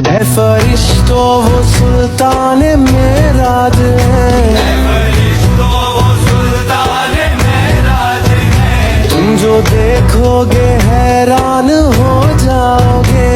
है फरिश्तों वो सुल्तान मेराज है, तुम जो देखोगे हैरान हो जाओगे।